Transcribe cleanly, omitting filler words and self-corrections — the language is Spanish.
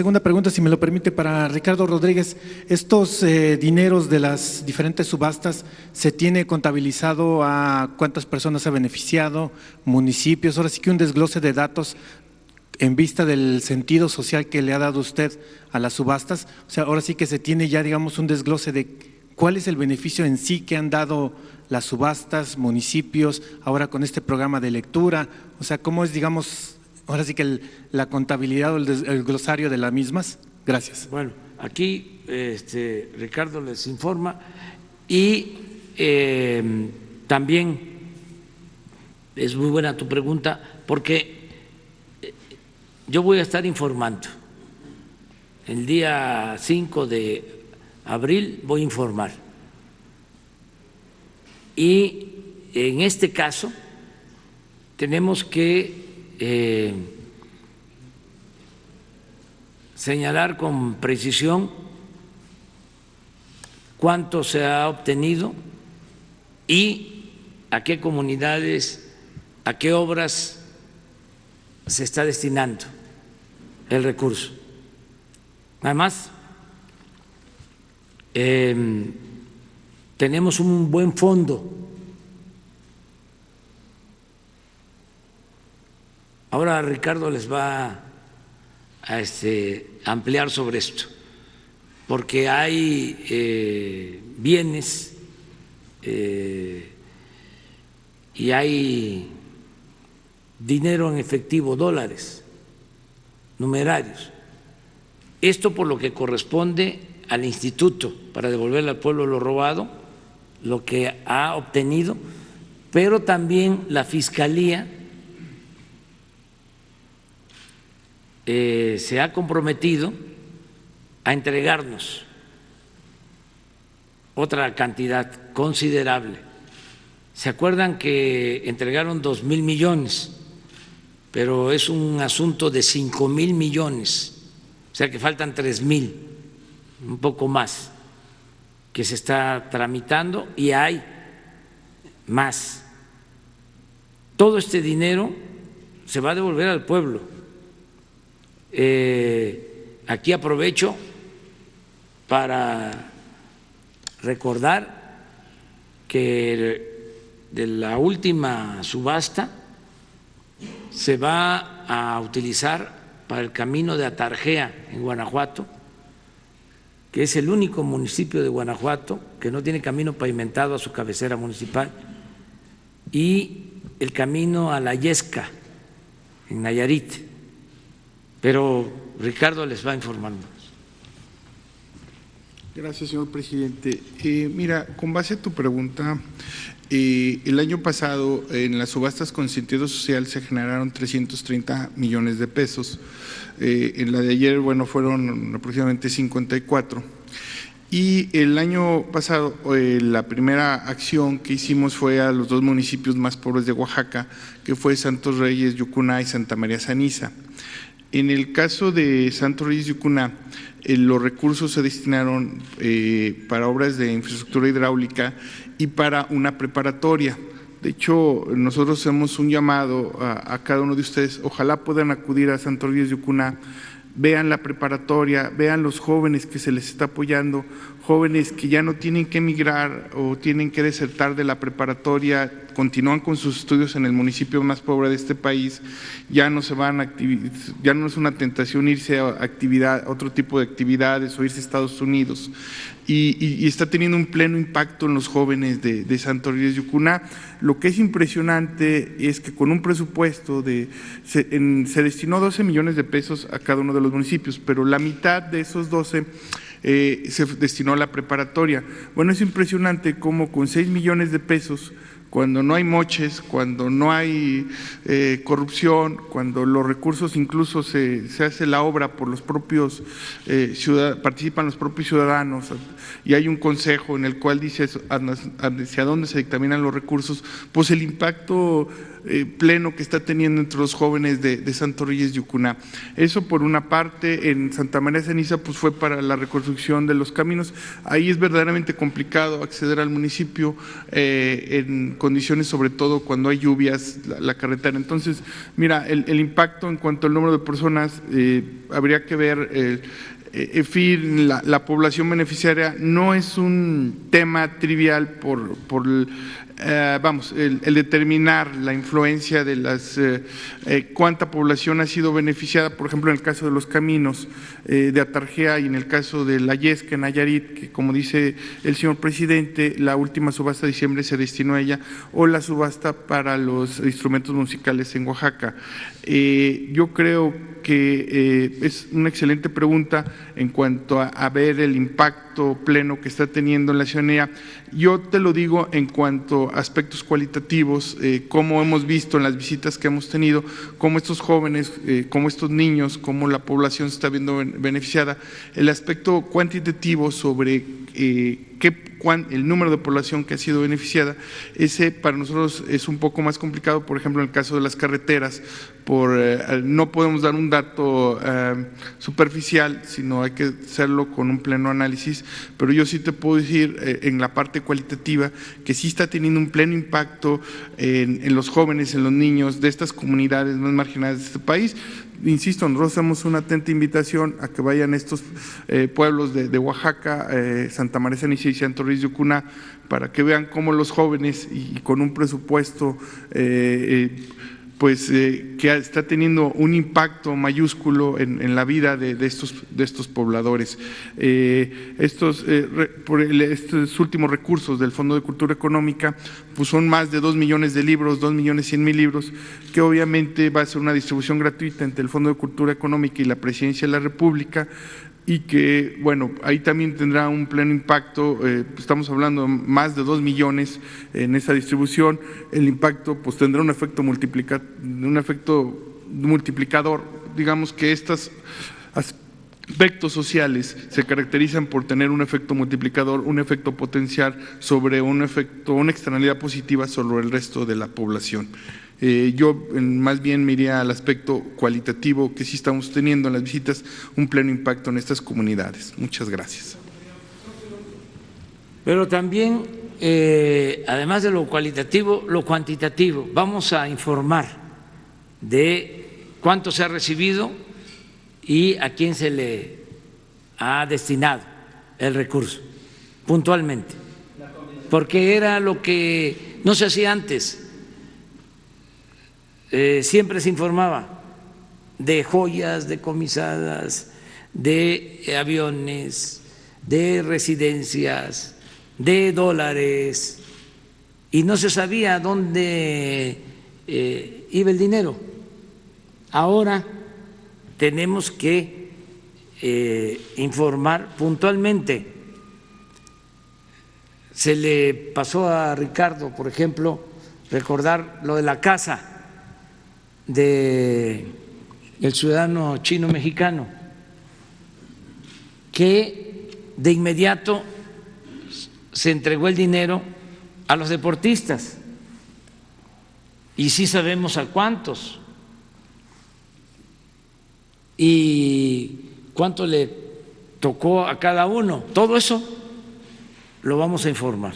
Segunda pregunta, si me lo permite, para Ricardo Rodríguez. ¿Estos dineros de las diferentes subastas se tiene contabilizado a cuántas personas ha beneficiado, municipios? Ahora sí que un desglose de datos en vista del sentido social que le ha dado usted a las subastas. O sea, ahora sí que se tiene ya, digamos, un desglose de cuál es el beneficio en sí que han dado las subastas, municipios, ahora con este programa de lectura. O sea, cómo es, digamos, ahora sí que la contabilidad o el glosario de las mismas. Gracias. Bueno, aquí Ricardo les informa y también es muy buena tu pregunta porque yo voy a estar informando. El día 5 de abril voy a informar. Y en este caso tenemos que señalar con precisión cuánto se ha obtenido y a qué comunidades, a qué obras se está destinando el recurso. Además, tenemos un buen fondo. Ahora Ricardo les va a ampliar sobre esto, porque hay bienes y hay dinero en efectivo, dólares, numerarios. Esto por lo que corresponde al instituto para devolverle al pueblo lo robado, lo que ha obtenido, pero también la Fiscalía se ha comprometido a entregarnos otra cantidad considerable. ¿Se acuerdan que entregaron 2,000 millones? Pero es un asunto de 5,000 millones, o sea que faltan 3,000, un poco más, que se está tramitando y hay más. Todo este dinero se va a devolver al pueblo. Aquí aprovecho para recordar que de la última subasta se va a utilizar para el camino de Atarjea en Guanajuato, que es el único municipio de Guanajuato que no tiene camino pavimentado a su cabecera municipal, y el camino a La Yesca en Nayarit. Pero Ricardo les va a informar más. Gracias, señor presidente. Mira, con base a tu pregunta, el año pasado en las subastas con sentido social se generaron 330 millones de pesos. En la de ayer, bueno, fueron aproximadamente 54. Y el año pasado, la primera acción que hicimos fue a los dos municipios más pobres de Oaxaca, que fue Santos Reyes, Yucuná y Santa María Saniza. En el caso de Santos Reyes y Yucuná, los recursos se destinaron para obras de infraestructura hidráulica y para una preparatoria. De hecho, nosotros hacemos un llamado a cada uno de ustedes, ojalá puedan acudir a Santos Reyes y Yucuná, vean la preparatoria, vean los jóvenes que se les está apoyando, jóvenes que ya no tienen que emigrar o tienen que desertar de la preparatoria, continúan con sus estudios en el municipio más pobre de este país, ya no se van a ya no es una tentación irse a otro tipo de actividades o irse a Estados Unidos. Y está teniendo un pleno impacto en los jóvenes de Santos Reyes y Yucuná. Lo que es impresionante es que con un presupuesto se destinó 12 millones de pesos a cada uno de los municipios, pero la mitad de esos 12 se destinó a la preparatoria. Bueno, es impresionante cómo con 6 millones de pesos, cuando no hay moches, cuando no hay corrupción, cuando los recursos incluso se hace la obra por los propios participan los propios ciudadanos y hay un consejo en el cual dice hacia dónde se dictaminan los recursos, pues el impacto pleno que está teniendo entre los jóvenes de Santo Reyes, Yucuná. Eso por una parte. En Santa María Ceniza pues fue para la reconstrucción de los caminos. Ahí es verdaderamente complicado acceder al municipio en condiciones, sobre todo cuando hay lluvias, la carretera. Entonces, mira, el impacto en cuanto al número de personas, habría que ver. En fin, la población beneficiaria no es un tema trivial por el determinar la influencia de las cuánta población ha sido beneficiada, por ejemplo, en el caso de los caminos de Atarjea y en el caso de la Yesca en Nayarit, que como dice el señor presidente, la última subasta de diciembre se destinó a ella, o la subasta para los instrumentos musicales en Oaxaca. Yo creo que es una excelente pregunta en cuanto a ver el impacto pleno que está teniendo en la ciudadanía. Yo te lo digo en cuanto a aspectos cualitativos, como hemos visto en las visitas que hemos tenido, cómo estos jóvenes, cómo estos niños, cómo la población se está viendo beneficiada. El aspecto cuantitativo sobre el número de población que ha sido beneficiada, ese para nosotros es un poco más complicado. Por ejemplo, en el caso de las carreteras, no podemos dar un dato superficial, sino hay que hacerlo con un pleno análisis, pero yo sí te puedo decir en la parte cualitativa que sí está teniendo un pleno impacto en los jóvenes, en los niños de estas comunidades más marginadas de este país. Insisto, nosotros hacemos una atenta invitación a que vayan estos pueblos de Oaxaca, Santa María Ceniza y Santo Reyes, Yucuná, para que vean cómo los jóvenes y con un presupuesto que está teniendo un impacto mayúsculo en la vida de estos pobladores. Estos últimos recursos del Fondo de Cultura Económica pues son más de 2 millones de libros, 2.100.000 libros, que obviamente va a ser una distribución gratuita entre el Fondo de Cultura Económica y la Presidencia de la República, y que, bueno, ahí también tendrá un pleno impacto. Estamos hablando de más de 2 millones en esa distribución. El impacto pues tendrá un efecto multiplicador. Digamos que estos aspectos sociales se caracterizan por tener un efecto multiplicador, un efecto potencial sobre una externalidad positiva sobre el resto de la población. Yo más bien me iría al aspecto cualitativo, que sí estamos teniendo en las visitas un pleno impacto en estas comunidades. Muchas gracias. Pero también, además de lo cualitativo, lo cuantitativo. Vamos a informar de cuánto se ha recibido y a quién se le ha destinado el recurso, puntualmente, porque era lo que no se hacía antes. Siempre se informaba de joyas decomisadas, de aviones, de residencias, de dólares, y no se sabía dónde iba el dinero. Ahora tenemos que informar puntualmente. Se le pasó a Ricardo, por ejemplo, recordar lo de la casa del ciudadano chino-mexicano, que de inmediato se entregó el dinero a los deportistas, y sí sabemos a cuántos y cuánto le tocó a cada uno. Todo eso lo vamos a informar.